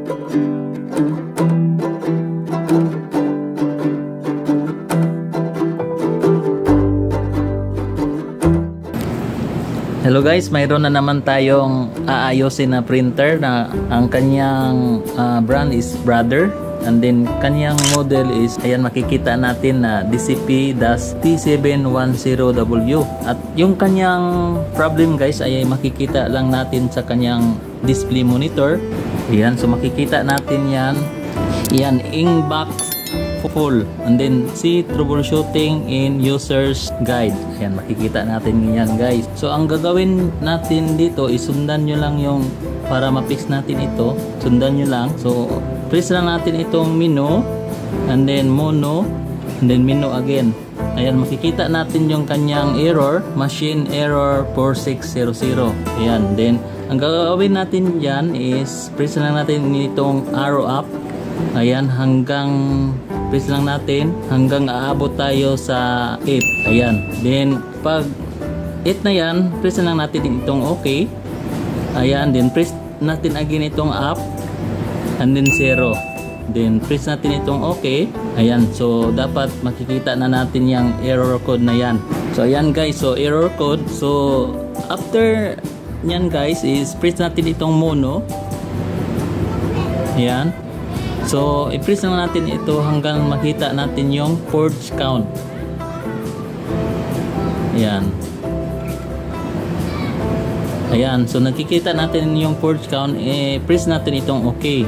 Hello guys, mayroon na naman tayong aayusin na printer na ang kanyang brand is Brother, and then kanyang model is, ayan, makikita natin na DCP-T710W, at yung kanyang problem guys ay makikita lang natin sa kanyang display monitor. Ayan, so makikita natin yan, inbox full, and then see troubleshooting in user's guide. Ayan, makikita natin yan guys. So ang gagawin natin dito is sundan nyo lang yung, para ma-fix natin ito, sundan nyo lang. So press lang natin itong menu, and then mono, and then menu again. Ayan, makikita natin yung kanyang error, machine error 4600. Ayan, then ang gagawin natin dyan is press lang natin itong arrow up. Ayan, press lang natin hanggang aabot tayo sa 8. Ayan, then pag 8 na yan, press lang natin itong OK. Ayan, then press natin again itong up, and then 0. Then press natin itong OK. Ayan, so dapat makikita na natin yung error code na yan. So ayan guys, so error code. So after yan guys is press natin itong mono. Ayan, so i-press na natin ito hanggang makita natin yung ports count. Ayan. Ayan, so nakikita natin yung ports count, press natin itong OK.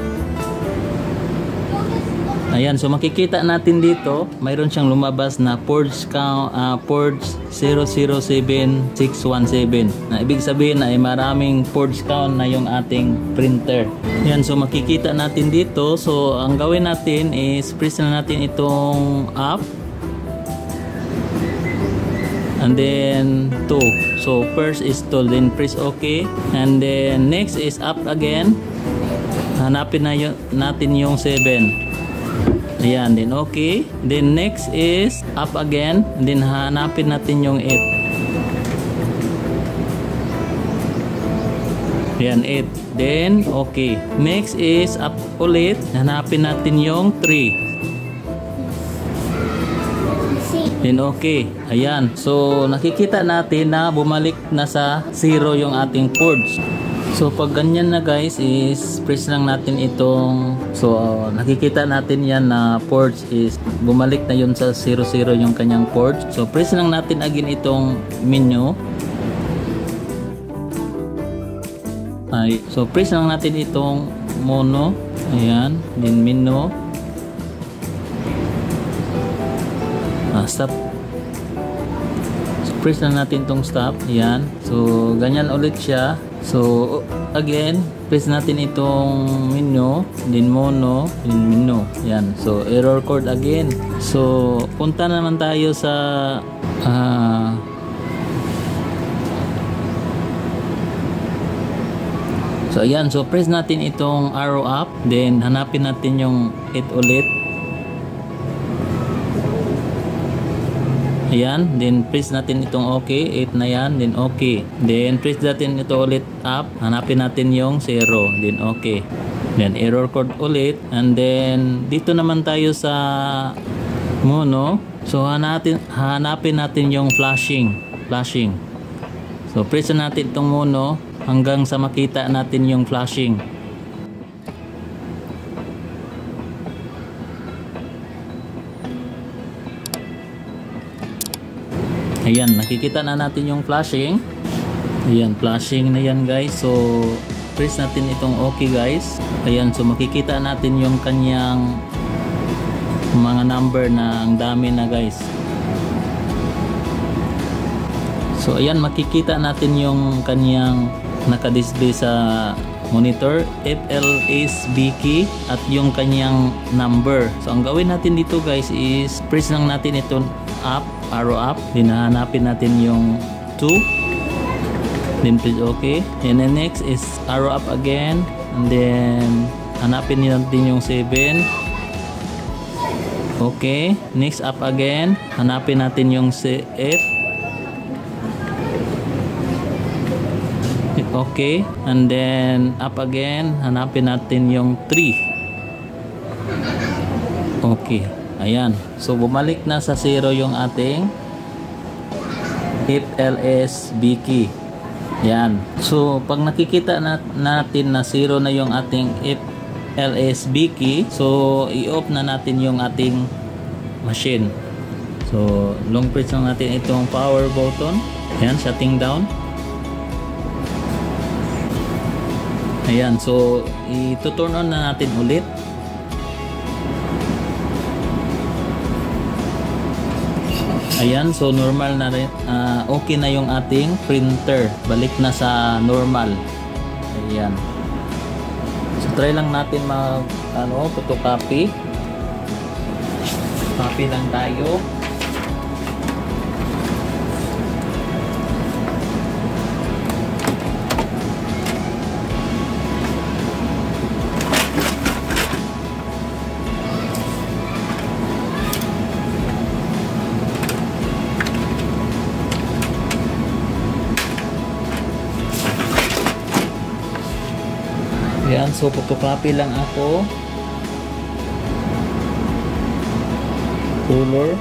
Ayan, so makikita natin dito, mayroon siyang lumabas na ports count, ports 007617, na ibig sabihin na ay maraming ports count na yung ating printer. Ayan, so makikita natin dito. So ang gawin natin is press na natin itong up, and then 2. So first is 2, then press OK, and then next is up again. Hanapin na natin yung 7. Ayan, then okay. Then next is up again, and then hanapin natin yung 8. Ayan, 8. Then okay. Next is up ulit. Hanapin natin yung 3. Then okay. Ayan. So nakikita natin na bumalik na sa 0 yung ating ports. So pag ganyan na guys is press lang natin itong, so nakikita natin yan na ports is bumalik na yun sa 00 yung kanyang ports. So press lang natin again itong menu. Ay, so press lang natin itong mono. Ayan, din menu. Stop. So press lang natin itong stop. Ayan, so ganyan ulit siya. So again, press natin itong menu, din mono, din menu. Yan. So error code again. So punta naman tayo sa so ayan, so press natin itong arrow up, then hanapin natin yung 8 ulit. Ayan, then press natin itong OK, 8 na yan, then OK. Then press natin ito ulit up, hanapin natin yung 0, then OK. Then error code ulit, and then dito naman tayo sa mono. So hanapin natin yung flashing. So press natin itong mono hanggang sa makita natin yung flashing. Ayan, nakikita na natin yung flashing. Ayan, flashing na yan guys. So press natin itong OK guys. Ayan, so makikita natin yung kanyang mga number na ang dami na guys. So ayan, makikita natin yung kanyang nakadisplay sa monitor, FLSB key, at yung kanyang number. So ang gawin natin dito guys is press lang natin ito up, arrow up, then hanapin natin yung 2, then press OK, and then next is arrow up again, and then hanapin natin yung 7. Okay, next up again, hanapin natin yung 8. Okay, and then up again, hanapin natin yung 3. Okay, ayan. So bumalik na sa 0 yung ating FLSB key. Yan. So pag nakikita natin na 0 na yung ating FLSB key, so i-off na natin yung ating machine. So long press lang natin itong power button. Ayan, shutting down. Ayan, so i-turn on na natin ulit. Ayan, so normal na rin, okay na yung ating printer. Balik na sa normal. Ayan. So try lang natin mag photocopy. Copy lang tayo. Ayan, so photocopy lang ako. Color.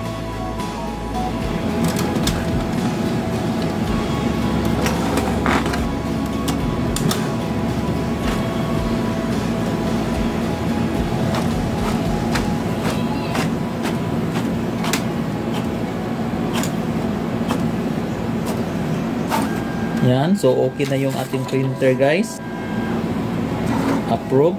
Ayan, so okay na yung ating printer guys. Approve.